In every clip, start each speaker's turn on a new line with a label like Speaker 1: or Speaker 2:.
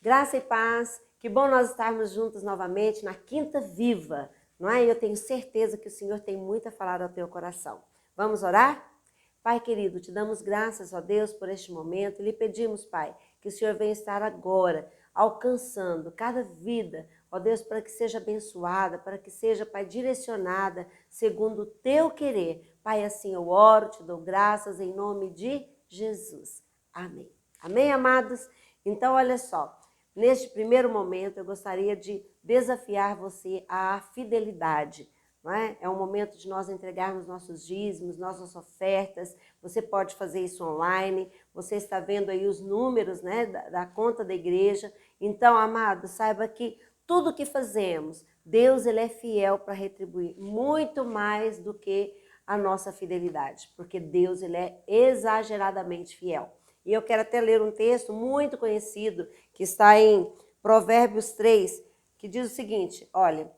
Speaker 1: Graça e paz, que bom nós estarmos juntos novamente na Quinta Viva, não é? Eu tenho certeza que o Senhor tem muito a falar ao teu coração. Vamos orar? Pai querido, te damos graças, ó Deus, por este momento e lhe pedimos, Pai, que o Senhor venha estar agora alcançando cada vida, ó Deus, para que seja abençoada, para que seja, Pai, direcionada segundo o teu querer. Pai, assim eu oro, te dou graças em nome de Jesus. Amém. Amém, amados? Então, olha só. Neste primeiro momento, eu gostaria de desafiar você à fidelidade. Não é? É um momento de nós entregarmos nossos dízimos, nossas ofertas. Você pode fazer isso online. Você está vendo aí os números, né, da conta da igreja. Então, amado, saiba que tudo que fazemos, Deus ele é fiel para retribuir muito mais do que a nossa fidelidade, porque Deus ele é exageradamente fiel. E eu quero até ler um texto muito conhecido, que está em Provérbios 3, que diz o seguinte, olha,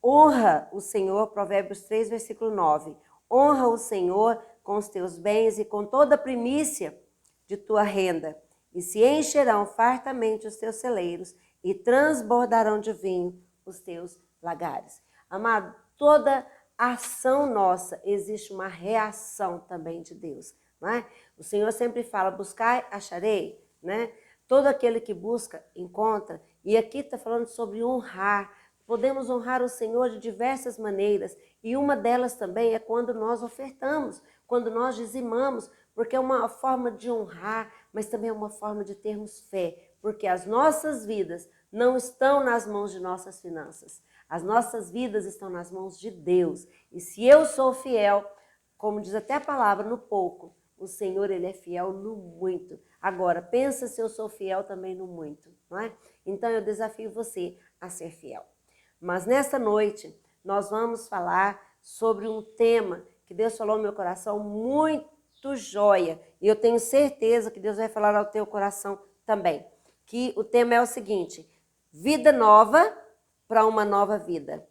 Speaker 1: honra o Senhor, Provérbios 3, versículo 9, honra o Senhor com os teus bens e com toda a primícia de tua renda, e se encherão fartamente os teus celeiros e transbordarão de vinho os teus lagares. Amado, toda ação nossa existe uma reação também de Deus. Não é? O Senhor sempre fala, buscai, acharei, né? Todo aquele que busca, encontra. E aqui está falando sobre honrar. Podemos honrar o Senhor de diversas maneiras. E uma delas também é quando nós ofertamos, quando nós dizimamos, porque é uma forma de honrar, mas também é uma forma de termos fé, porque as nossas vidas não estão nas mãos de nossas finanças. As nossas vidas estão nas mãos de Deus. E se eu sou fiel, como diz até a palavra, no pouco, o Senhor, ele é fiel no muito. Agora, pensa se eu sou fiel também no muito, não é? Então, eu desafio você a ser fiel. Mas nesta noite, nós vamos falar sobre um tema que Deus falou no meu coração muito joia. E eu tenho certeza que Deus vai falar ao teu coração também. Que o tema é o seguinte, vida nova para uma nova vida.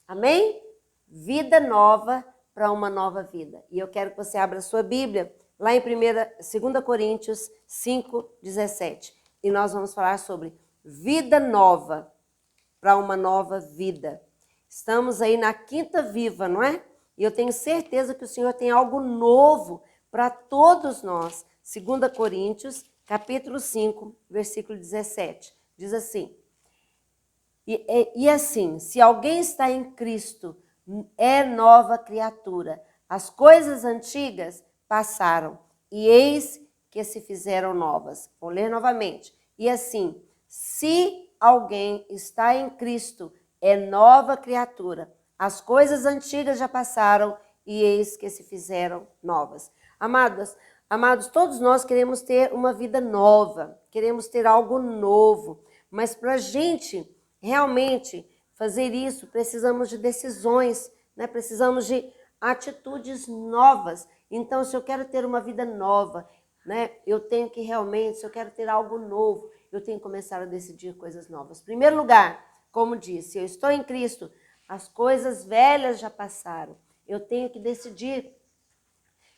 Speaker 1: Amém? Vida nova para uma nova vida. E eu quero que você abra a sua Bíblia lá em 2 Coríntios 5:17. E nós vamos falar sobre vida nova para uma nova vida. Estamos aí na Quinta Viva, não é? E eu tenho certeza que o Senhor tem algo novo para todos nós. 2 Coríntios, capítulo 5, versículo 17. Diz assim, e assim, se alguém está em Cristo, é nova criatura. As coisas antigas passaram, e eis que se fizeram novas. Vou ler novamente. E assim, se alguém está em Cristo, é nova criatura. As coisas antigas já passaram, e eis que se fizeram novas. Amados, todos nós queremos ter uma vida nova, queremos ter algo novo, mas para a gente realmente fazer isso, precisamos de decisões, né? Precisamos de atitudes novas. Então, se eu quero ter uma vida nova, né? Eu tenho que realmente, se eu quero ter algo novo, eu tenho que começar a decidir coisas novas. Em primeiro lugar, como disse, eu estou em Cristo, as coisas velhas já passaram. Eu tenho que decidir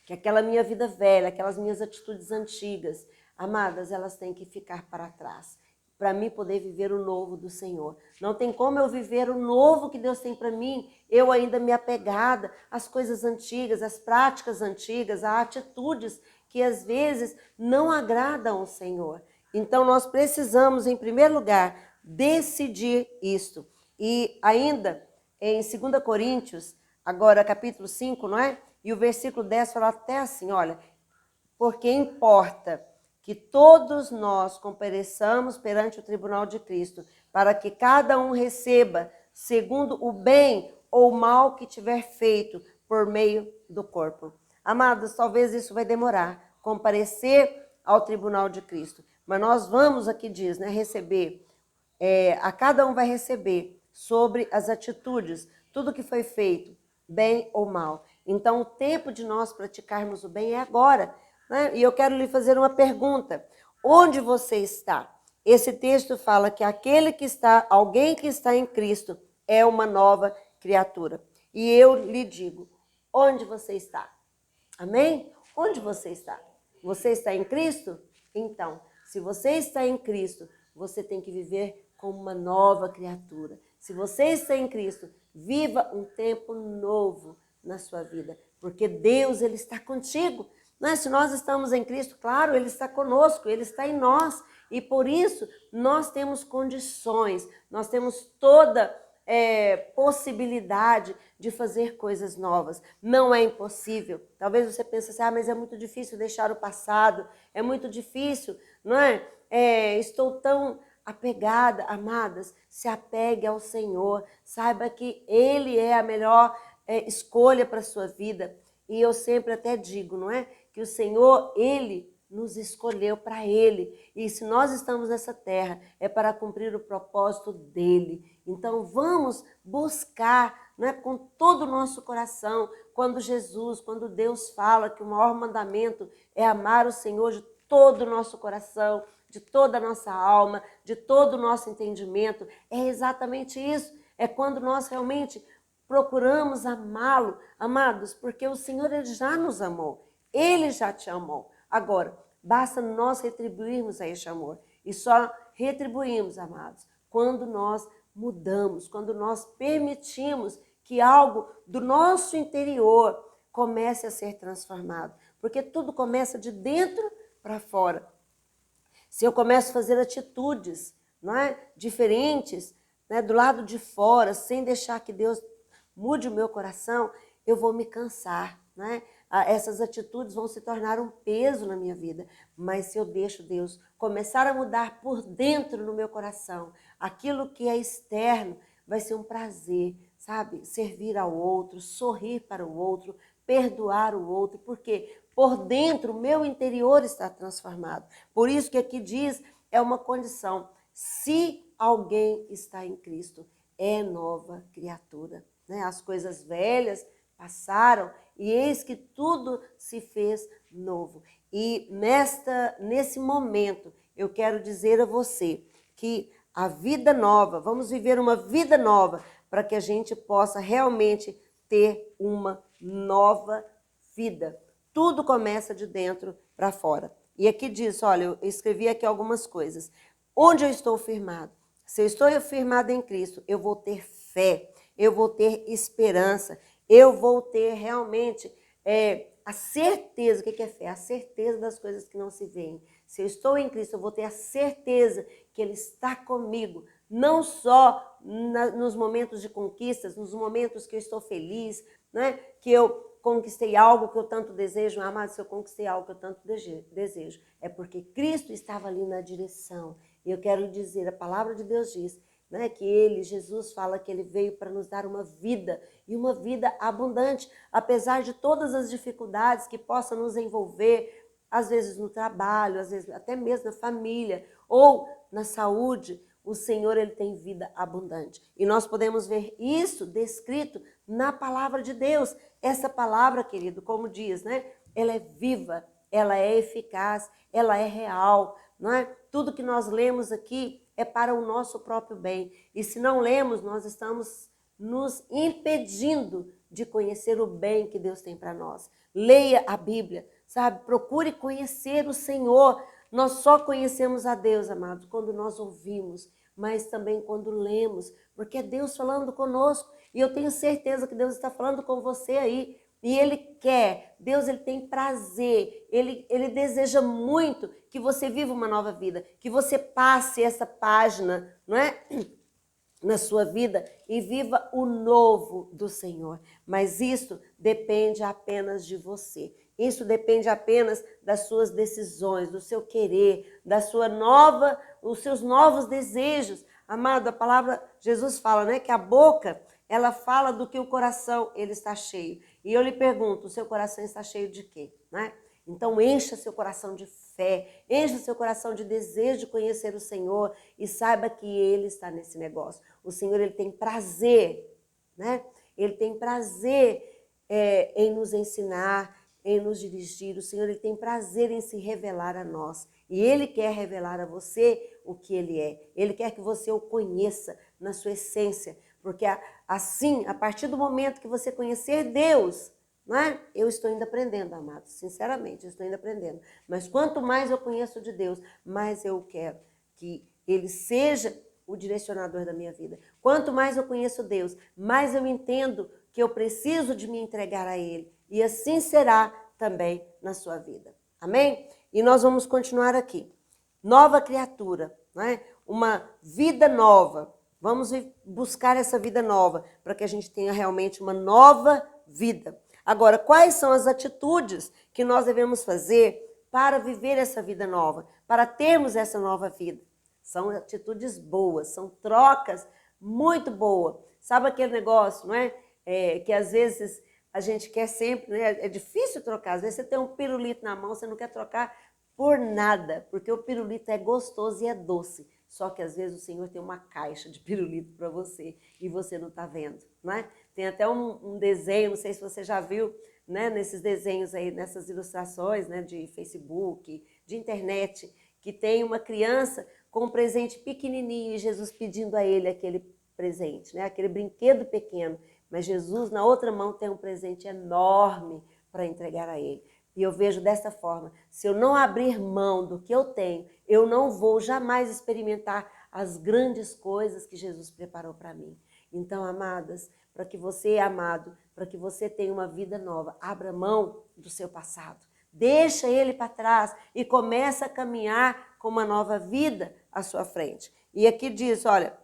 Speaker 1: que aquela minha vida velha, aquelas minhas atitudes antigas, amadas, elas têm que ficar para trás, para mim poder viver o novo do Senhor. Não tem como eu viver o novo que Deus tem para mim, eu ainda me apegada às coisas antigas, às práticas antigas, a atitudes que às vezes não agradam ao Senhor. Então nós precisamos, em primeiro lugar, decidir isto. E ainda em 2 Coríntios, agora capítulo 5, não é? E o versículo 10 fala até assim, olha, porque importa que todos nós compareçamos perante o tribunal de Cristo, para que cada um receba segundo o bem ou mal que tiver feito por meio do corpo. Amados, talvez isso vai demorar, comparecer ao tribunal de Cristo. Mas nós vamos, aqui diz, né, receber, a cada um vai receber sobre as atitudes, tudo que foi feito, bem ou mal. Então, o tempo de nós praticarmos o bem é agora, né? E eu quero lhe fazer uma pergunta. Onde você está? Esse texto fala que alguém que está em Cristo é uma nova criatura. E eu lhe digo, onde você está? Amém? Onde você está? Você está em Cristo? Então, Se você está em Cristo, você tem que viver como uma nova criatura. Se você está em Cristo, viva um tempo novo na sua vida, porque Deus, Ele está contigo. Né? Se nós estamos em Cristo, claro, Ele está conosco, Ele está em nós. E por isso, nós temos condições, nós temos toda possibilidade de fazer coisas novas. Não é impossível. Talvez você pense assim, mas é muito difícil deixar o passado, é muito difícil, não é? Estou tão apegada, amadas, se apegue ao Senhor, saiba que Ele é a melhor escolha para a sua vida. E eu sempre até digo, não é? Que o Senhor, Ele nos escolheu para Ele. E se nós estamos nessa terra, é para cumprir o propósito dEle. Então vamos buscar, não é, com todo o nosso coração, quando Deus fala que o maior mandamento é amar o Senhor de todo o nosso coração, de toda a nossa alma, de todo o nosso entendimento, é exatamente isso. É quando nós realmente procuramos amá-lo, amados, porque o Senhor, Ele já nos amou, Ele já te amou. Agora, basta nós retribuirmos a este amor. E só retribuímos, amados, quando nós mudamos, quando nós permitimos que algo do nosso interior comece a ser transformado. Porque tudo começa de dentro para fora. Se eu começo a fazer atitudes, não é, diferentes, né, do lado de fora, sem deixar que Deus mude o meu coração, eu vou me cansar, né? Essas atitudes vão se tornar um peso na minha vida. Mas se eu deixo Deus começar a mudar por dentro no meu coração, aquilo que é externo vai ser um prazer, sabe? Servir ao outro, sorrir para o outro, perdoar o outro, porque por dentro o meu interior está transformado. Por isso que aqui diz, é uma condição. Se alguém está em Cristo, é nova criatura. Né? As coisas velhas passaram e eis que tudo se fez novo. E nesse momento, eu quero dizer a você que a vida nova, vamos viver uma vida nova para que a gente possa realmente ter uma nova vida. Tudo começa de dentro para fora. E aqui diz, olha, eu escrevi aqui algumas coisas. Onde eu estou firmado? Se eu estou firmado em Cristo, eu vou ter fé, eu vou ter esperança, eu vou ter realmente a certeza. O que é fé? A certeza das coisas que não se veem. Se eu estou em Cristo, eu vou ter a certeza que Ele está comigo, não só nos momentos de conquistas, nos momentos que eu estou feliz, né? Que eu conquistei algo que eu tanto desejo. Amado, se eu conquistei algo que eu tanto desejo, é porque Cristo estava ali na direção. E eu quero lhe dizer, a palavra de Deus diz, né, que Jesus fala que Ele veio para nos dar uma vida, e uma vida abundante, apesar de todas as dificuldades que possam nos envolver, às vezes no trabalho, às vezes até mesmo na família, ou na saúde. O Senhor, Ele tem vida abundante. E nós podemos ver isso descrito na palavra de Deus. Essa palavra, querido, como diz, né? Ela é viva, ela é eficaz, ela é real, não é? Tudo que nós lemos aqui é para o nosso próprio bem. E se não lemos, nós estamos nos impedindo de conhecer o bem que Deus tem para nós. Leia a Bíblia, sabe? Procure conhecer o Senhor. Nós só conhecemos a Deus, amados, quando nós ouvimos, mas também quando lemos, porque é Deus falando conosco. E eu tenho certeza que Deus está falando com você aí. E Ele quer, Deus, Ele tem prazer, Ele deseja muito que você viva uma nova vida, que você passe essa página, não é? Na sua vida e viva o novo do Senhor. Mas isso depende apenas de você. Isso depende apenas das suas decisões, do seu querer, os seus novos desejos. Amado, a palavra, Jesus fala, né, que a boca, ela fala do que o coração, ele está cheio. E eu lhe pergunto, o seu coração está cheio de quê? Né? Então encha seu coração de fé, encha seu coração de desejo de conhecer o Senhor e saiba que Ele está nesse negócio. O Senhor, Ele tem prazer, né? Ele tem prazer em nos ensinar, em nos dirigir. O Senhor, Ele tem prazer em se revelar a nós. E Ele quer revelar a você o que Ele é. Ele quer que você o conheça na sua essência. Porque assim, a partir do momento que você conhecer Deus, Não é? Eu estou ainda aprendendo, amados, sinceramente, eu estou ainda aprendendo. Mas quanto mais eu conheço de Deus, mais eu quero que Ele seja o direcionador da minha vida. Quanto mais eu conheço Deus, mais eu entendo que eu preciso de me entregar a Ele. E assim será também na sua vida. Amém? E nós vamos continuar aqui. Nova criatura, né? Uma vida nova. Vamos buscar essa vida nova para que a gente tenha realmente uma nova vida. Agora, quais são as atitudes que nós devemos fazer para viver essa vida nova, para termos essa nova vida? São atitudes boas, são trocas muito boas. Sabe aquele negócio, não é? Que às vezes a gente quer sempre, né? É difícil trocar. Às vezes você tem um pirulito na mão, você não quer trocar por nada, porque o pirulito é gostoso e é doce. Só que às vezes o Senhor tem uma caixa de pirulito para você e você não está vendo, não é? Tem até um desenho, não sei se você já viu, né, nesses desenhos aí, nessas ilustrações, né, de Facebook, de internet, que tem uma criança com um presente pequenininho e Jesus pedindo a ele aquele presente, né, aquele brinquedo pequeno. Mas Jesus, na outra mão, tem um presente enorme para entregar a ele. E eu vejo dessa forma, se eu não abrir mão do que eu tenho, eu não vou jamais experimentar as grandes coisas que Jesus preparou para mim. Então, amadas, para que você, amado, para que você tenha uma vida nova, abra mão do seu passado. Deixa ele para trás e começa a caminhar com uma nova vida à sua frente. E aqui diz, olha,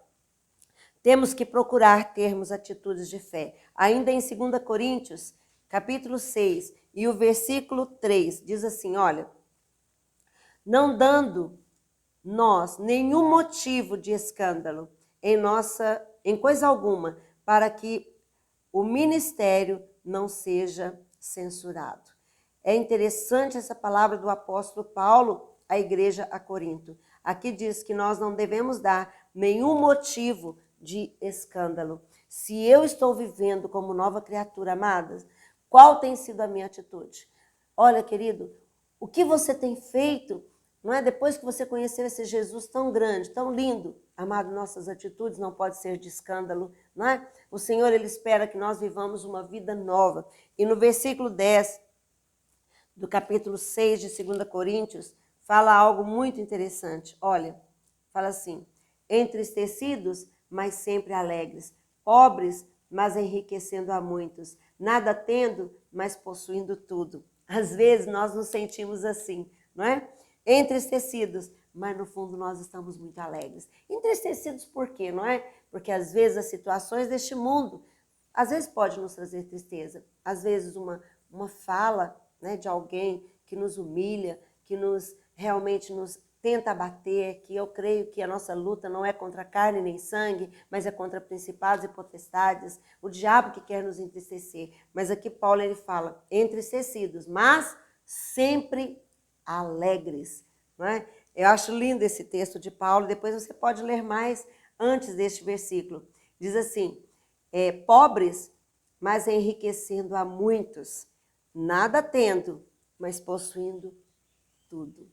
Speaker 1: temos que procurar termos atitudes de fé. Ainda em 2 Coríntios, capítulo 6, e o versículo 3, diz assim, olha, não dando nós nenhum motivo de escândalo em coisa alguma, para que o ministério não seja censurado. É interessante essa palavra do apóstolo Paulo à igreja a Corinto. Aqui diz que nós não devemos dar nenhum motivo de escândalo. Se eu estou vivendo como nova criatura, amadas, qual tem sido a minha atitude? Olha, querido, o que você tem feito, não é? Depois que você conheceu esse Jesus tão grande, tão lindo, amado, nossas atitudes não podem ser de escândalo, não é? O Senhor, Ele espera que nós vivamos uma vida nova. E no versículo 10 do capítulo 6 de 2 Coríntios, fala algo muito interessante. Olha, fala assim, entristecidos, mas sempre alegres, pobres, mas enriquecendo a muitos, nada tendo, mas possuindo tudo. Às vezes nós nos sentimos assim, não é? Entristecidos, mas no fundo nós estamos muito alegres. Entristecidos por quê, não é? Porque às vezes as situações deste mundo, às vezes pode nos trazer tristeza, às vezes uma fala, né, de alguém que nos humilha, que realmente nos tenta abater, que eu creio que a nossa luta não é contra carne nem sangue, mas é contra principados e potestades, o diabo que quer nos entristecer. Mas aqui Paulo ele fala, entristecidos, mas sempre alegres. Não é? Eu acho lindo esse texto de Paulo, depois você pode ler mais antes deste versículo. Diz assim, pobres, mas enriquecendo a muitos, nada tendo, mas possuindo tudo.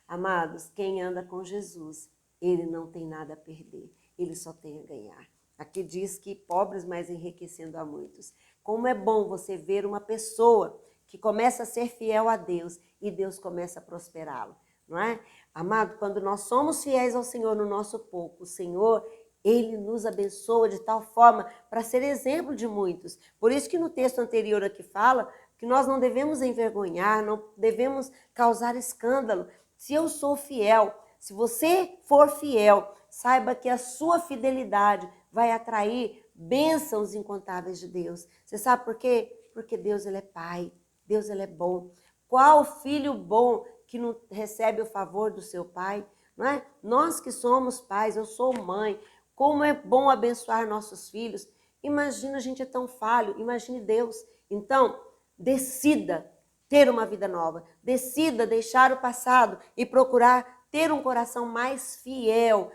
Speaker 1: Amados, quem anda com Jesus, ele não tem nada a perder, ele só tem a ganhar. Aqui diz que pobres, mas enriquecendo a muitos. Como é bom você ver uma pessoa que começa a ser fiel a Deus e Deus começa a prosperá-lo, não é? Amado, quando nós somos fiéis ao Senhor no nosso pouco, o Senhor, Ele nos abençoa de tal forma para ser exemplo de muitos. Por isso que no texto anterior aqui fala que nós não devemos envergonhar, não devemos causar escândalo. Se eu sou fiel, se você for fiel, saiba que a sua fidelidade vai atrair bênçãos incontáveis de Deus. Você sabe por quê? Porque Deus, Ele é Pai, Deus, Ele é bom. Qual filho bom que não recebe o favor do seu pai? Não é? Nós que somos pais, eu sou mãe, como é bom abençoar nossos filhos. Imagina, a gente é tão falho, imagine Deus. Então, decida ter uma vida nova. Decida deixar o passado e procurar ter um coração mais fiel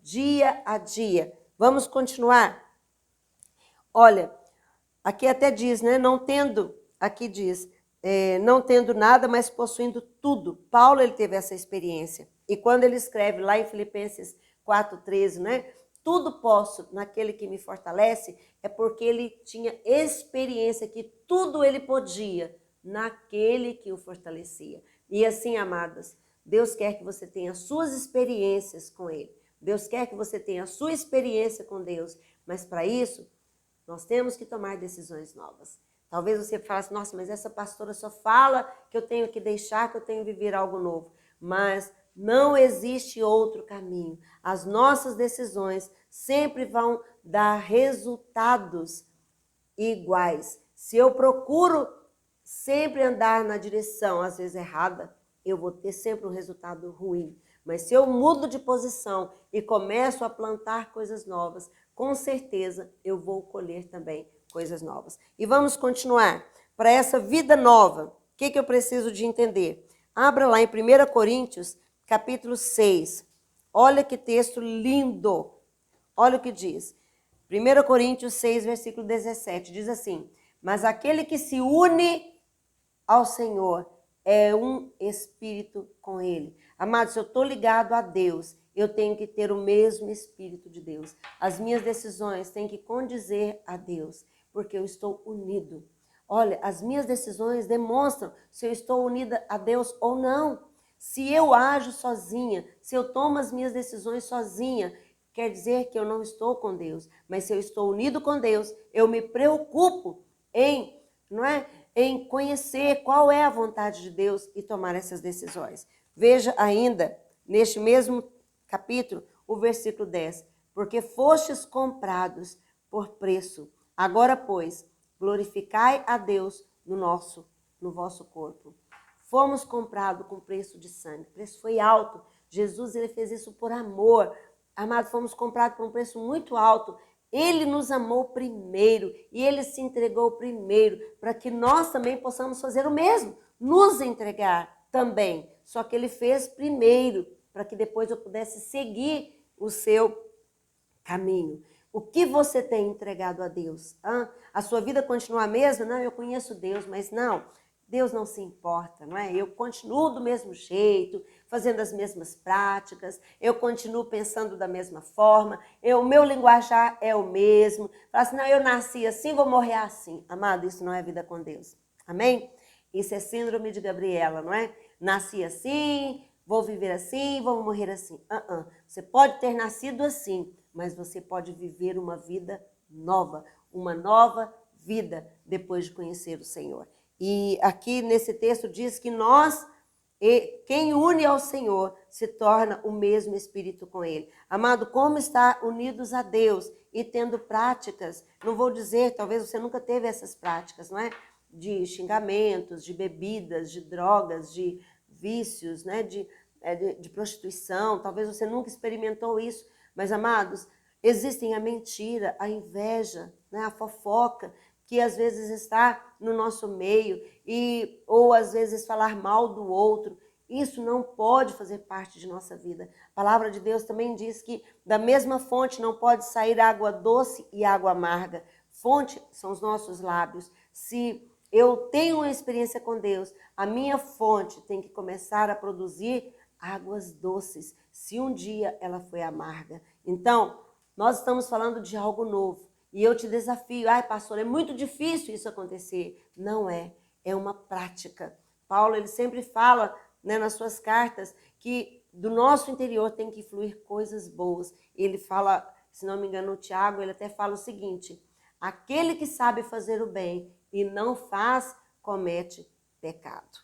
Speaker 1: dia a dia. Vamos continuar? Olha, aqui até diz, né? Aqui diz, não tendo nada, mas possuindo tudo. Paulo, ele teve essa experiência. E quando ele escreve lá em Filipenses 4:13, né? tudo posso naquele que me fortalece, é porque ele tinha experiência que tudo ele podia naquele que o fortalecia. E assim, amadas, Deus quer que você tenha suas experiências com ele. Deus quer que você tenha a sua experiência com Deus, mas para isso, nós temos que tomar decisões novas. Talvez você fale assim, nossa, mas essa pastora só fala que eu tenho que deixar, que eu tenho que viver algo novo. Mas não existe outro caminho. As nossas decisões sempre vão dar resultados iguais. Se eu procuro sempre andar na direção, às vezes errada, eu vou ter sempre um resultado ruim. Mas se eu mudo de posição e começo a plantar coisas novas, com certeza eu vou colher também coisas novas. E vamos continuar. Para essa vida nova, o que eu preciso de entender? Abra lá em 1 Coríntios, capítulo 6. Olha que texto lindo. Olha o que diz. 1 Coríntios 6, versículo 17. Diz assim, mas aquele que se une ao Senhor é um espírito com ele. Amados, se eu estou ligado a Deus, eu tenho que ter o mesmo espírito de Deus. As minhas decisões têm que condizer a Deus, porque eu estou unido. Olha, as minhas decisões demonstram se eu estou unida a Deus ou não. Se eu ajo sozinha, se eu tomo as minhas decisões sozinha, quer dizer que eu não estou com Deus. Mas se eu estou unido com Deus, eu me preocupo em, não é, em conhecer qual é a vontade de Deus e tomar essas decisões. Veja ainda, neste mesmo capítulo, o versículo 10. Porque fostes comprados por preço. Agora, pois, glorificai a Deus no vosso corpo. Fomos comprados com preço de sangue. O preço foi alto. Jesus, ele fez isso por amor. Amado, fomos comprados por um preço muito alto. Ele nos amou primeiro e ele se entregou primeiro para que nós também possamos fazer o mesmo, nos entregar também. Só que ele fez primeiro para que depois eu pudesse seguir o seu caminho. O que você tem entregado a Deus? A sua vida continua a mesma? Não, eu conheço Deus, mas não. Deus não se importa, não é? Eu continuo do mesmo jeito, fazendo as mesmas práticas, eu continuo pensando da mesma forma, o meu linguajar é o mesmo. Fala assim, não, eu nasci assim, vou morrer assim. Amado, isso não é vida com Deus. Amém? Isso é síndrome de Gabriela, não é? Nasci assim, vou viver assim, vou morrer assim. Você pode ter nascido assim, mas você pode viver uma vida nova, uma nova vida depois de conhecer o Senhor. E aqui nesse texto diz que quem une ao Senhor se torna o mesmo Espírito com Ele. Amado, como estar unidos a Deus e tendo práticas, não vou dizer, talvez você nunca teve essas práticas, não é? De xingamentos, de bebidas, de drogas, de vícios, né? de prostituição, talvez você nunca experimentou isso, mas amados, existem a mentira, a inveja, né? A fofoca, que às vezes está no nosso meio, ou às vezes falar mal do outro. Isso não pode fazer parte de nossa vida. A palavra de Deus também diz que da mesma fonte não pode sair água doce e água amarga. Fonte são os nossos lábios. Se eu tenho uma experiência com Deus, a minha fonte tem que começar a produzir águas doces, se um dia ela foi amarga. Então, nós estamos falando de algo novo. E eu te desafio, pastor, é muito difícil isso acontecer. Não é, é uma prática. Paulo, ele sempre fala, né, nas suas cartas, que do nosso interior tem que fluir coisas boas. Ele fala, se não me engano, o Tiago, ele até fala o seguinte, aquele que sabe fazer o bem e não faz, comete pecado.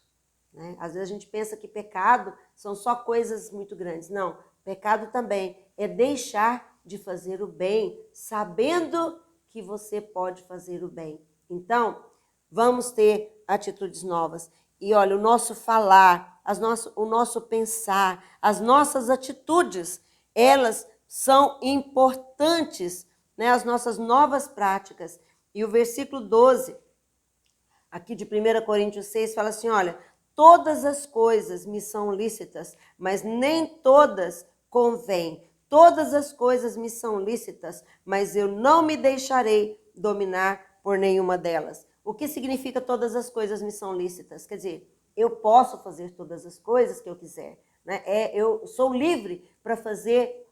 Speaker 1: Né? Às vezes a gente pensa que pecado são só coisas muito grandes. Não, pecado também é deixar de fazer o bem, sabendo que você pode fazer o bem. Então, vamos ter atitudes novas. E olha, o nosso falar, o nosso pensar, as nossas atitudes, elas são importantes, né? As nossas novas práticas. E o versículo 12, aqui de 1 Coríntios 6, fala assim, olha, todas as coisas me são lícitas, mas nem todas convêm. Todas as coisas me são lícitas, mas eu não me deixarei dominar por nenhuma delas. O que significa todas as coisas me são lícitas? Quer dizer, eu posso fazer todas as coisas que eu quiser. Né? Eu sou livre para fazer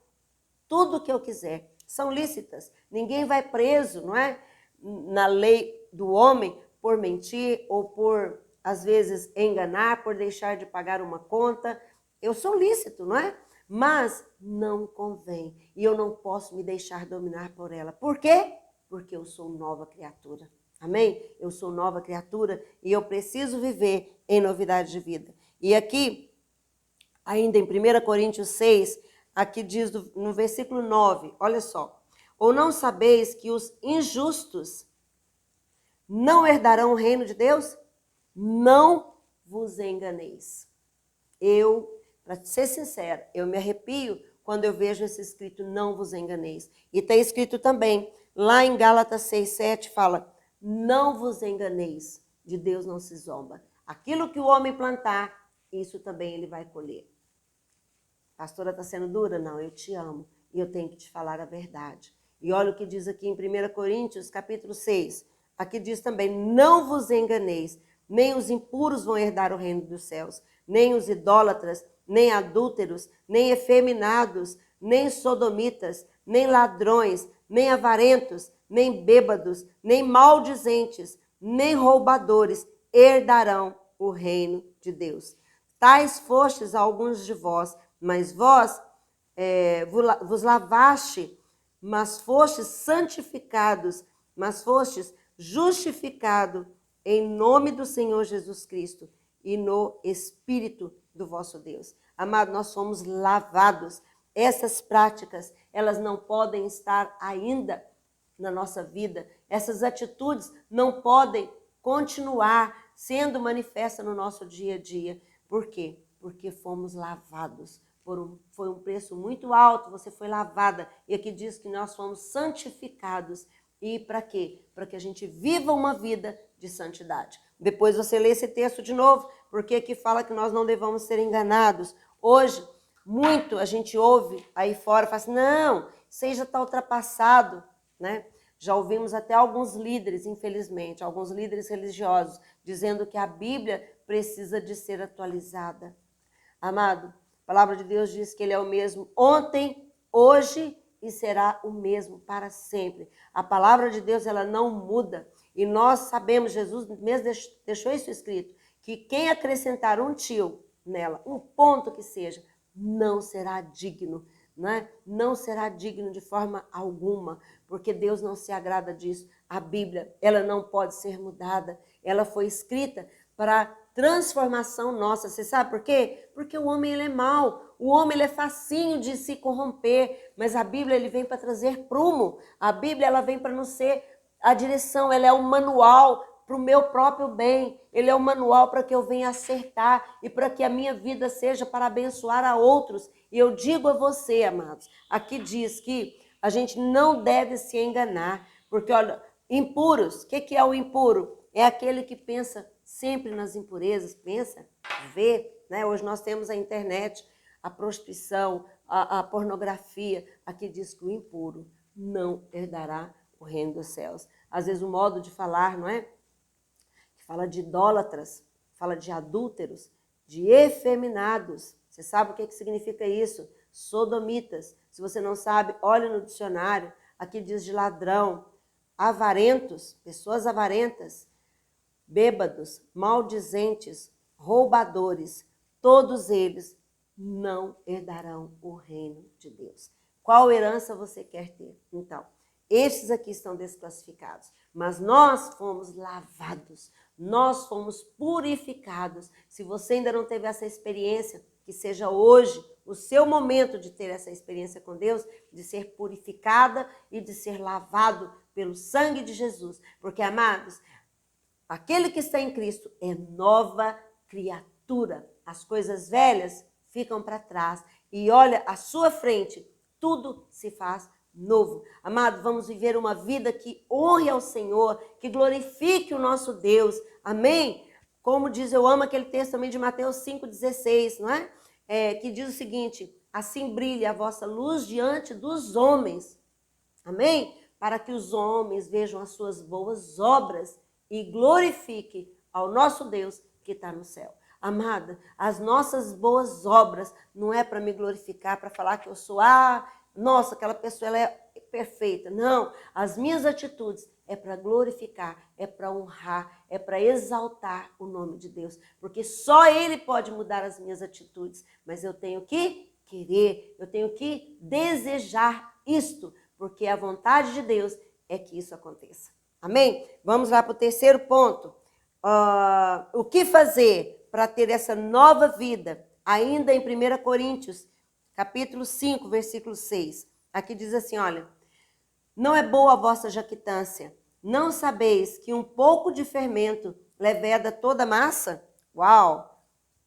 Speaker 1: tudo o que eu quiser. são lícitas. Ninguém vai preso, não é? Na lei do homem por mentir ou por, às vezes, enganar, por deixar de pagar uma conta. Eu sou lícito, não é? Mas não convém. E eu não posso me deixar dominar por ela. Por quê? Porque eu sou nova criatura. Amém? Eu sou nova criatura e eu preciso viver em novidade de vida. E aqui, ainda em 1 Coríntios 6, aqui diz no versículo 9, olha só. Ou não sabeis que os injustos não herdarão o reino de Deus? Não vos enganeis. Para ser sincera, eu me arrepio quando eu vejo esse escrito, não vos enganeis. E está escrito também, lá em Gálatas 6:7, fala, não vos enganeis, de Deus não se zomba. Aquilo que o homem plantar, isso também ele vai colher. Pastora, está sendo dura? Não, eu te amo e eu tenho que te falar a verdade. E olha o que diz aqui em 1 Coríntios, capítulo 6. Aqui diz também, não vos enganeis, nem os impuros vão herdar o reino dos céus, nem os idólatras, nem adúlteros, nem efeminados, nem sodomitas, nem ladrões, nem avarentos, nem bêbados, nem maldizentes, nem roubadores herdarão o reino de Deus. Tais fostes alguns de vós, mas vós vos lavaste, mas fostes santificados, mas fostes justificados em nome do Senhor Jesus Cristo e no Espírito do vosso Deus. Amado, nós somos lavados. Essas práticas, elas não podem estar ainda na nossa vida. Essas atitudes não podem continuar sendo manifestas no nosso dia a dia. Por quê? Porque fomos lavados. Foi um preço muito alto, você foi lavada. E aqui diz que nós fomos santificados. E para quê? Para que a gente viva uma vida de santidade. Depois você lê esse texto de novo, porque aqui fala que nós não devamos ser enganados. Hoje, muito a gente ouve aí fora, fala assim, não, isso já está ultrapassado, né? Já ouvimos até alguns líderes, infelizmente, alguns líderes religiosos, dizendo que a Bíblia precisa de ser atualizada. Amado, a palavra de Deus diz que Ele é o mesmo ontem, hoje e será o mesmo para sempre. A palavra de Deus, ela não muda. E nós sabemos, Jesus mesmo deixou isso escrito, que quem acrescentar um tio nela, um ponto que seja, não será digno, né? Não será digno de forma alguma, porque Deus não se agrada disso. A Bíblia, ela não pode ser mudada. Ela foi escrita para transformação nossa. Você sabe por quê? Porque o homem ele é mau, o homem ele é facinho de se corromper, mas a Bíblia ele vem para trazer prumo. A Bíblia ela vem para nos ser a direção, ela é um manual para o meu próprio bem. Ele é um manual para que eu venha acertar e para que a minha vida seja para abençoar a outros. E eu digo a você, amados, aqui diz que a gente não deve se enganar, porque olha, impuros, o que é o impuro? É aquele que pensa sempre nas impurezas, pensa, vê, né? Hoje nós temos a internet, a prostituição, a pornografia. Aqui diz que o impuro não herdará o reino dos céus. Às vezes o modo de falar, não é? Fala de idólatras, fala de adúlteros, de efeminados. Você sabe o que significa isso? Sodomitas. Se você não sabe, olhe no dicionário. Aqui diz de ladrão, avarentos, pessoas avarentas, bêbados, maldizentes, roubadores. Todos eles não herdarão o reino de Deus. Qual herança você quer ter? Então, estes aqui estão desclassificados, mas nós fomos lavados, nós fomos purificados. Se você ainda não teve essa experiência, que seja hoje o seu momento de ter essa experiência com Deus, de ser purificada e de ser lavado pelo sangue de Jesus. Porque, amados, aquele que está em Cristo é nova criatura. As coisas velhas ficam para trás e olha, à sua frente, tudo se faz novo. Amado, vamos viver uma vida que honre ao Senhor, que glorifique o nosso Deus. Amém? Como diz, eu amo aquele texto também de Mateus 5,16, não é? Que diz o seguinte, assim brilhe a vossa luz diante dos homens. Amém? Para que os homens vejam as suas boas obras e glorifique ao nosso Deus que está no céu. Amada, as nossas boas obras não é para me glorificar, para falar que eu sou, nossa, aquela pessoa ela é perfeita. Não, as minhas atitudes é para glorificar, é para honrar, é para exaltar o nome de Deus. Porque só Ele pode mudar as minhas atitudes. Mas eu tenho que querer, eu tenho que desejar isto, porque a vontade de Deus é que isso aconteça. Amém? Vamos lá para o terceiro ponto. O que fazer para ter essa nova vida? Ainda em 1 Coríntios, capítulo 5, versículo 6. Aqui diz assim, olha, não é boa a vossa jactância. Não sabeis que um pouco de fermento leveda toda a massa? Uau!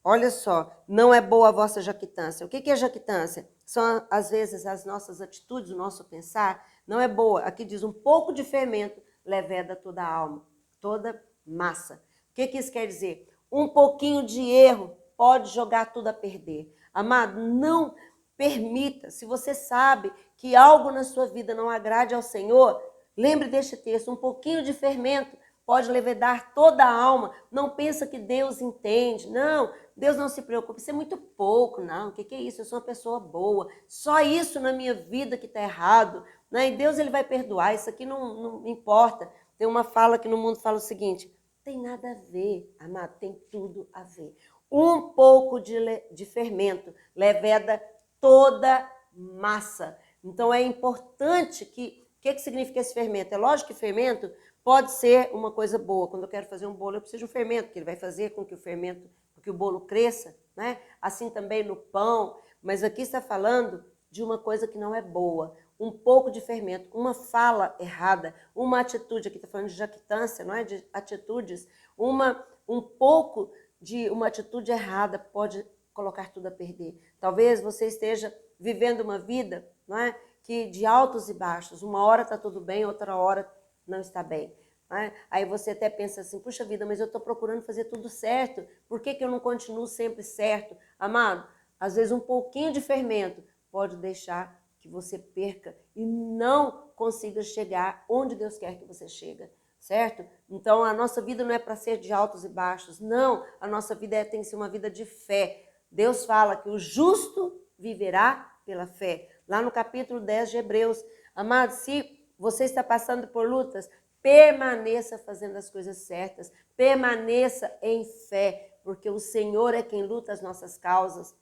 Speaker 1: Olha só, não é boa a vossa jactância. O que é jactância? São, às vezes, as nossas atitudes, o nosso pensar. Não é boa. Aqui diz, um pouco de fermento leveda toda a alma, toda massa. O que isso quer dizer? Um pouquinho de erro pode jogar tudo a perder. Amado, não permita. Se você sabe que algo na sua vida não agrade ao Senhor, lembre deste texto, um pouquinho de fermento pode levedar toda a alma. Não pensa que Deus entende. Não, Deus não se preocupa. Isso é muito pouco. Não, o que é isso? Eu sou uma pessoa boa. Só isso na minha vida que está errado. Né? E Deus ele vai perdoar. Isso aqui não importa. Tem uma fala que no mundo fala o seguinte, tem nada a ver, amado, tem tudo a ver. Um pouco de fermento leveda toda massa. Então é importante que... O que significa esse fermento? É lógico que fermento pode ser uma coisa boa. Quando eu quero fazer um bolo, eu preciso de um fermento, que ele vai fazer com que o fermento, com que o bolo cresça, né? Assim também no pão. Mas aqui está falando de uma coisa que não é boa. Um pouco de fermento, uma fala errada, uma atitude, aqui está falando de jactância, não é? De atitudes. Um pouco de uma atitude errada pode colocar tudo a perder. Talvez você esteja vivendo uma vida, não é? Que de altos e baixos, uma hora está tudo bem, outra hora não está bem. Né? Aí você até pensa assim, puxa vida, mas eu estou procurando fazer tudo certo, por que eu não continuo sempre certo? Amado, às vezes um pouquinho de fermento pode deixar que você perca e não consiga chegar onde Deus quer que você chegue, certo? Então a nossa vida não é para ser de altos e baixos, não, a nossa vida tem que ser uma vida de fé. Deus fala que o justo viverá pela fé. Lá no capítulo 10 de Hebreus. Amado, se você está passando por lutas, permaneça fazendo as coisas certas. Permaneça em fé, porque o Senhor é quem luta as nossas causas.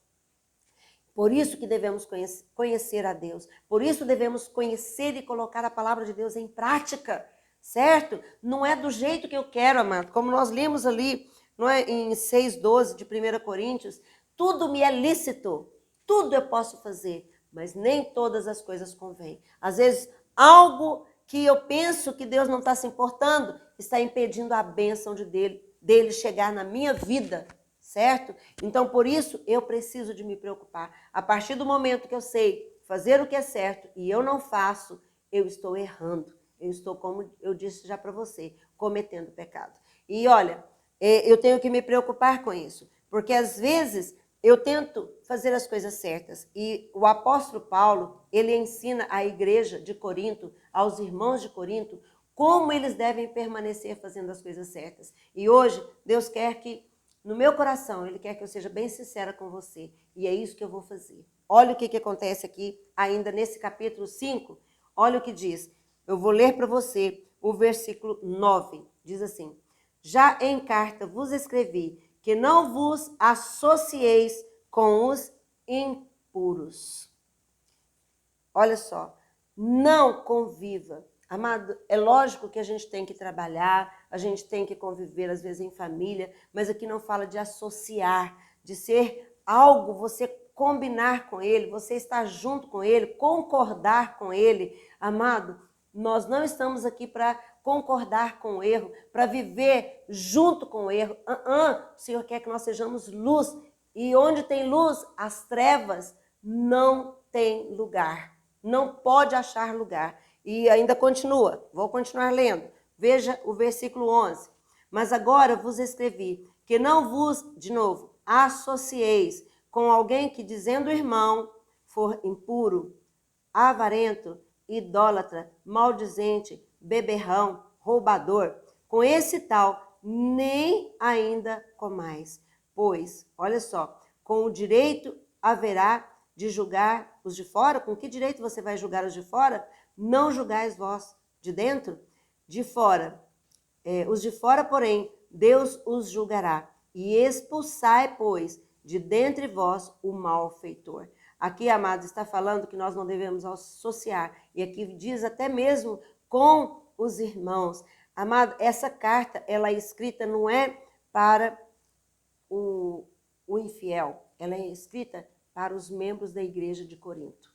Speaker 1: Por isso que devemos conhecer a Deus. Por isso devemos conhecer e colocar a palavra de Deus em prática, certo? Não é do jeito que eu quero, amado. Como nós lemos ali, não é, em 6:12 de 1 Coríntios, tudo me é lícito, tudo eu posso fazer, mas nem todas as coisas convêm. Às vezes, algo que eu penso que Deus não está se importando, está impedindo a bênção dele chegar na minha vida, certo? Então, por isso, eu preciso de me preocupar. A partir do momento que eu sei fazer o que é certo e eu não faço, eu estou errando. Eu estou, como eu disse já para você, cometendo pecado. E olha, eu tenho que me preocupar com isso, porque às vezes eu tento fazer as coisas certas. E o apóstolo Paulo, ele ensina à igreja de Corinto, aos irmãos de Corinto, como eles devem permanecer fazendo as coisas certas. E hoje, Deus quer que, no meu coração, Ele quer que eu seja bem sincera com você. E é isso que eu vou fazer. Olha o que acontece aqui, ainda nesse capítulo 5. Olha o que diz. Eu vou ler para você o versículo 9. Diz assim, já em carta vos escrevi que não vos associeis com os impuros. Olha só, não conviva. Amado, é lógico que a gente tem que trabalhar, a gente tem que conviver, às vezes, em família, mas aqui não fala de associar, de ser algo, você combinar com ele, você estar junto com ele, concordar com ele. Amado, nós não estamos aqui para concordar com o erro, para viver junto com o erro. O Senhor quer que nós sejamos luz. E onde tem luz, as trevas não têm lugar. Não pode achar lugar. E ainda continua, vou continuar lendo. Veja o versículo 11. Mas agora vos escrevi que não vos, de novo, associeis com alguém que, dizendo irmão, for impuro, avarento, idólatra, maldizente, beberrão, roubador. Com esse tal, nem ainda comais. Pois, olha só, com o direito haverá de julgar os de fora. Com que direito você vai julgar os de fora? não julgais vós de dentro? De fora, os de fora, porém, Deus os julgará. E expulsai, pois, de dentre vós o malfeitor. Aqui, amados, está falando que nós não devemos associar. E aqui diz até mesmo com os irmãos. Amado, essa carta, ela é escrita não é para o infiel. Ela é escrita para os membros da igreja de Corinto.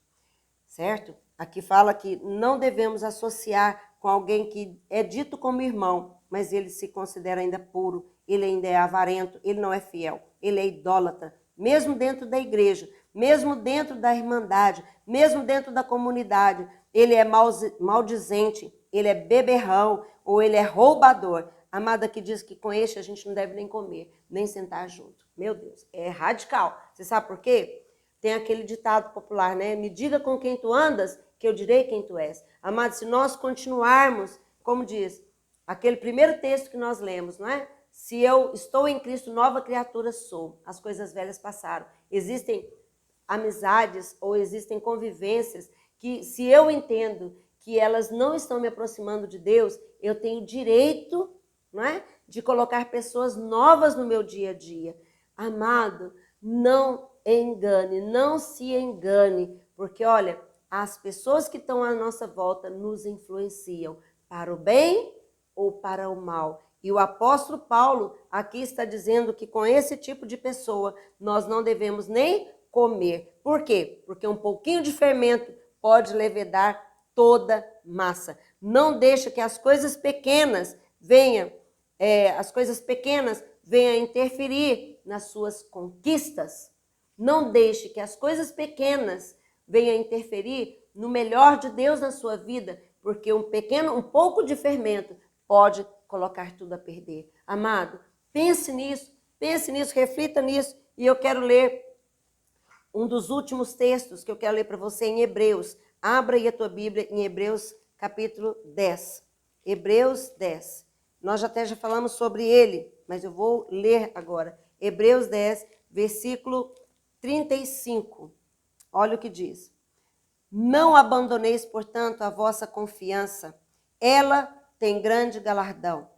Speaker 1: Certo? Aqui fala que não devemos associar com alguém que é dito como irmão, mas ele se considera ainda puro, ele ainda é avarento, ele não é fiel, ele é idólatra, mesmo dentro da igreja, mesmo dentro da irmandade, mesmo dentro da comunidade, ele é maldizente, ele é beberrão ou ele é roubador. Amada, que diz que com este a gente não deve nem comer, nem sentar junto. Meu Deus, é radical. Você sabe por quê? Tem aquele ditado popular, né? Me diga com quem tu andas, que eu direi quem tu és. Amado, se nós continuarmos, como diz, aquele primeiro texto que nós lemos, não é? Se eu estou em Cristo, nova criatura sou. As coisas velhas passaram. Existem amizades ou existem convivências que, se eu entendo que elas não estão me aproximando de Deus, eu tenho direito, não é? De colocar pessoas novas no meu dia a dia. Amado, não engane, não se engane, porque olha, as pessoas que estão à nossa volta nos influenciam para o bem ou para o mal. E o apóstolo Paulo aqui está dizendo que com esse tipo de pessoa nós não devemos nem comer. Por quê? Porque um pouquinho de fermento pode levedar toda massa. Não deixa que as coisas pequenas venham interferir nas suas conquistas. Não deixe que as coisas pequenas venham interferir no melhor de Deus na sua vida, porque um pouco de fermento pode colocar tudo a perder. Amado, pense nisso, reflita nisso, e eu quero ler um dos últimos textos que eu quero ler para você em Hebreus. Abra aí a tua Bíblia em Hebreus capítulo 10. Hebreus 10. Nós já falamos sobre ele, mas eu vou ler agora. Hebreus 10, versículo 35. Olha o que diz. Não abandoneis, portanto, a vossa confiança. Ela tem grande galardão.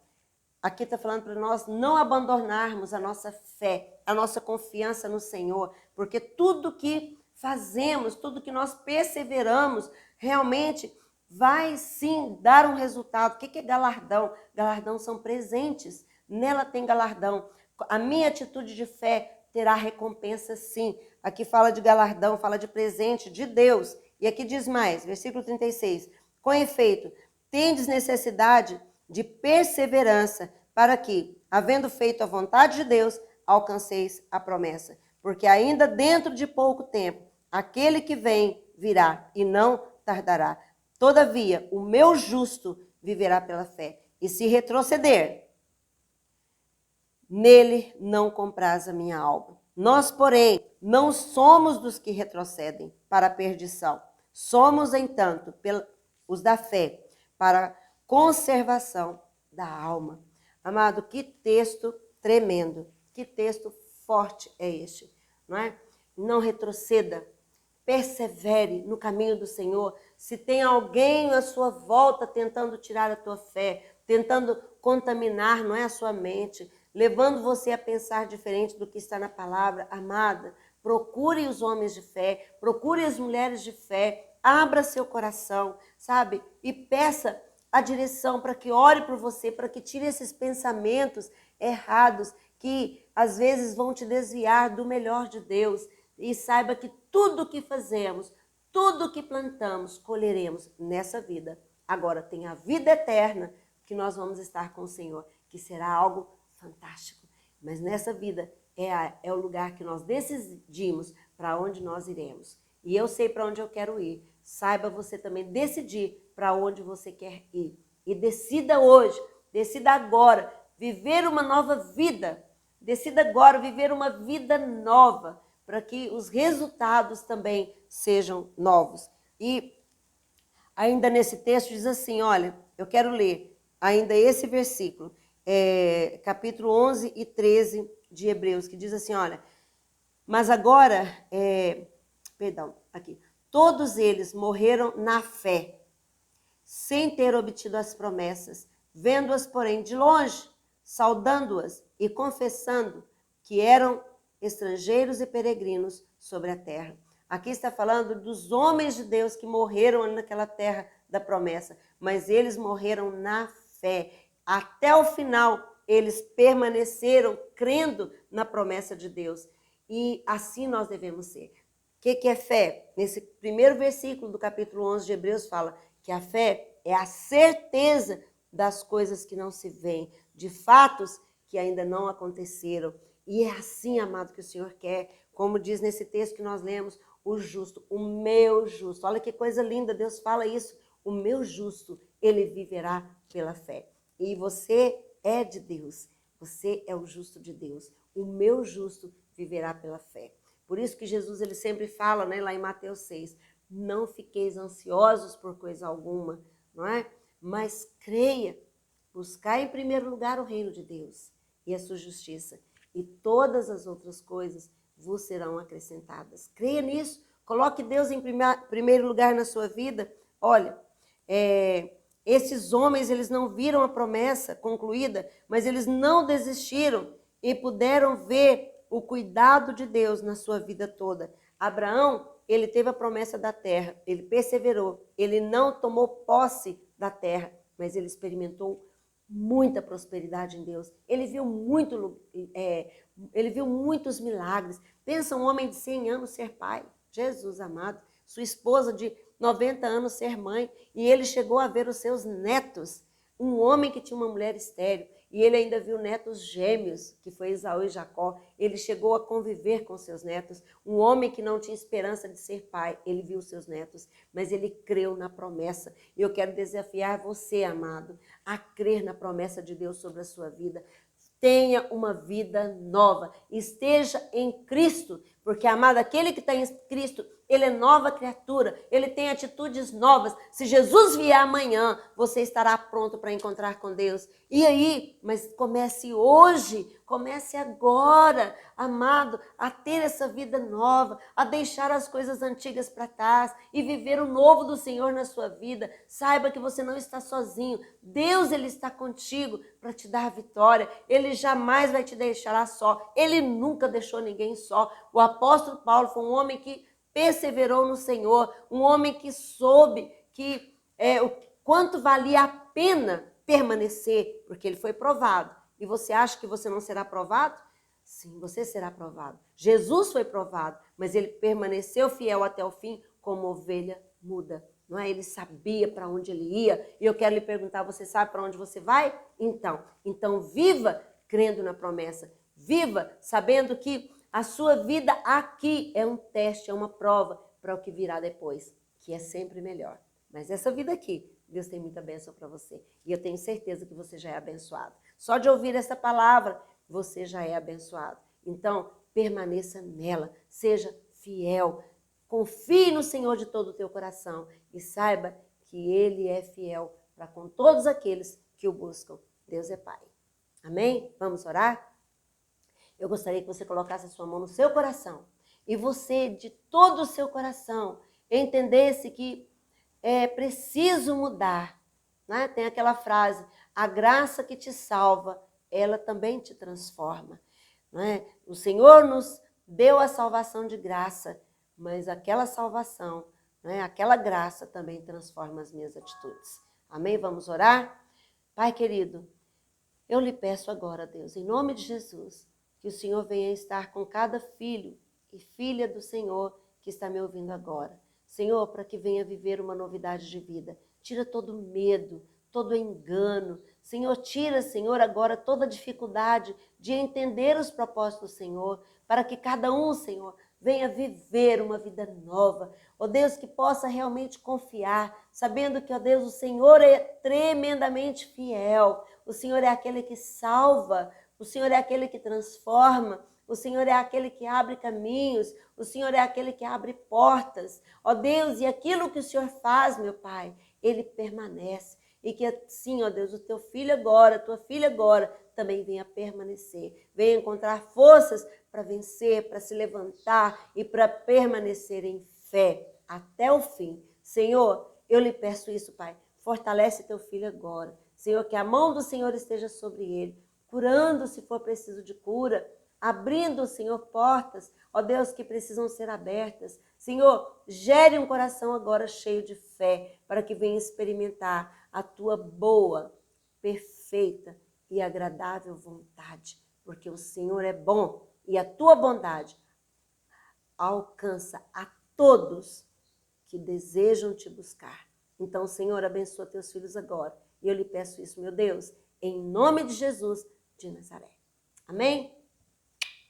Speaker 1: Aqui está falando para nós não abandonarmos a nossa fé, a nossa confiança no Senhor, porque tudo que fazemos, tudo que nós perseveramos, realmente vai sim dar um resultado. O que é galardão? Galardão são presentes, nela tem galardão. A minha atitude de fé terá recompensa sim. Aqui fala de galardão, fala de presente de Deus. E aqui diz mais, versículo 36. Com efeito, tendes necessidade de perseverança, para que, havendo feito a vontade de Deus, alcanceis a promessa. Porque ainda dentro de pouco tempo, aquele que vem virá e não tardará. Todavia, o meu justo viverá pela fé. E se retroceder, nele não compraz a minha alma. Nós, porém, não somos dos que retrocedem para a perdição. Somos, entanto, os da fé, para a conservação da alma. Amado, que texto tremendo, que texto forte é este, não é? Não retroceda, persevere no caminho do Senhor. Se tem alguém à sua volta tentando tirar a tua fé, tentando contaminar, não é, a sua mente, levando você a pensar diferente do que está na palavra, amada, procure os homens de fé, procure as mulheres de fé, abra seu coração, sabe? E peça a direção para que ore por você, para que tire esses pensamentos errados que às vezes vão te desviar do melhor de Deus. E saiba que tudo que fazemos, tudo que plantamos, colheremos nessa vida. Agora tem a vida eterna, que nós vamos estar com o Senhor, que será algo fantástico. Mas nessa vida é o lugar que nós decidimos para onde nós iremos. E eu sei para onde eu quero ir. Saiba você também decidir para onde você quer ir. E decida hoje, decida agora, viver uma nova vida. Decida agora viver uma vida nova, para que os resultados também sejam novos. E ainda nesse texto diz assim, olha, eu quero ler ainda esse versículo, capítulo 11 e 13 de Hebreus, que diz assim, olha, mas agora, todos eles morreram na fé, sem ter obtido as promessas, vendo-as, porém, de longe, saudando-as e confessando que eram estrangeiros e peregrinos sobre a terra. Aqui está falando dos homens de Deus que morreram naquela terra da promessa, mas eles morreram na fé. Até o final, eles permaneceram crendo na promessa de Deus. E assim nós devemos ser. O que é fé? Nesse primeiro versículo do capítulo 11 de Hebreus fala que a fé é a certeza das coisas que não se veem, de fatos que ainda não aconteceram. E é assim, amado, que o Senhor quer, como diz nesse texto que nós lemos, o justo, o meu justo. Olha que coisa linda, Deus fala isso. O meu justo, ele viverá pela fé. E você é de Deus, você é o justo de Deus. O meu justo viverá pela fé. Por isso que Jesus ele sempre fala, né, lá em Mateus 6, não fiqueis ansiosos por coisa alguma, não é? Mas creia, buscai em primeiro lugar o reino de Deus e a sua justiça, e todas as outras coisas vos serão acrescentadas. Creia nisso, coloque Deus em primeiro lugar na sua vida. Olha, esses homens, eles não viram a promessa concluída, mas eles não desistiram e puderam ver o cuidado de Deus na sua vida toda. Abraão, ele teve a promessa da terra, ele perseverou, ele não tomou posse da terra, mas ele experimentou muita prosperidade em Deus. Ele viu muitos milagres. Pensa um homem de 100 anos ser pai, Jesus amado, sua esposa de 90 anos ser mãe, e ele chegou a ver os seus netos, um homem que tinha uma mulher estéril, e ele ainda viu netos gêmeos, que foi Esaú e Jacó. Ele chegou a conviver com seus netos. Um homem que não tinha esperança de ser pai, ele viu seus netos, mas ele creu na promessa. E eu quero desafiar você, amado, a crer na promessa de Deus sobre a sua vida. Tenha uma vida nova, esteja em Cristo, porque, amado, aquele que está em Cristo, ele é nova criatura, ele tem atitudes novas. Se Jesus vier amanhã, você estará pronto para encontrar com Deus. E aí, mas comece hoje, comece agora, amado, a ter essa vida nova, a deixar as coisas antigas para trás e viver o novo do Senhor na sua vida. Saiba que você não está sozinho. Deus, ele está contigo para te dar vitória. Ele jamais vai te deixar só. Ele nunca deixou ninguém só. O apóstolo Paulo foi um homem que perseverou no Senhor, um homem que soube que o quanto valia a pena permanecer, porque ele foi provado. E você acha que você não será provado? Sim, você será provado. Jesus foi provado, mas ele permaneceu fiel até o fim como ovelha muda. Não é? Ele sabia para onde ele ia. E eu quero lhe perguntar, você sabe para onde você vai? Então viva crendo na promessa. Viva sabendo que a sua vida aqui é um teste, é uma prova para o que virá depois, que é sempre melhor. Mas essa vida aqui, Deus tem muita bênção para você. E eu tenho certeza que você já é abençoado. Só de ouvir essa palavra, você já é abençoado. Então, permaneça nela, seja fiel, confie no Senhor de todo o teu coração e saiba que Ele é fiel para com todos aqueles que o buscam. Deus é Pai. Amém? Vamos orar? Eu gostaria que você colocasse a sua mão no seu coração e você, de todo o seu coração, entendesse que é preciso mudar. Né? Tem aquela frase, a graça que te salva, ela também te transforma. Né? O Senhor nos deu a salvação de graça, mas aquela salvação, né, aquela graça também transforma as minhas atitudes. Amém? Vamos orar? Pai querido, eu lhe peço agora, Deus, em nome de Jesus, que o Senhor venha estar com cada filho e filha do Senhor que está me ouvindo agora. Senhor, para que venha viver uma novidade de vida. Tira todo medo, todo engano. Senhor, tira, Senhor, agora toda dificuldade de entender os propósitos do Senhor, para que cada um, Senhor, venha viver uma vida nova. Ó Deus, que possa realmente confiar, sabendo que, ó Deus, o Senhor é tremendamente fiel. O Senhor é aquele que salva, o Senhor é aquele que transforma, o Senhor é aquele que abre caminhos, o Senhor é aquele que abre portas. Ó Deus, e aquilo que o Senhor faz, meu Pai, Ele permanece. E que assim, ó Deus, o teu filho agora, a tua filha agora, também venha permanecer. Venha encontrar forças para vencer, para se levantar e para permanecer em fé até o fim. Senhor, eu lhe peço isso, Pai. Fortalece teu filho agora. Senhor, que a mão do Senhor esteja sobre ele, curando se for preciso de cura, abrindo, Senhor, portas, ó Deus, que precisam ser abertas. Senhor, gere um coração agora cheio de fé, para que venha experimentar a tua boa, perfeita e agradável vontade, porque o Senhor é bom e a tua bondade alcança a todos que desejam te buscar. Então, Senhor, abençoa teus filhos agora. E eu lhe peço isso, meu Deus, em nome de Jesus de Nazaré. Amém?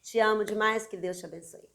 Speaker 1: Te amo demais, que Deus te abençoe.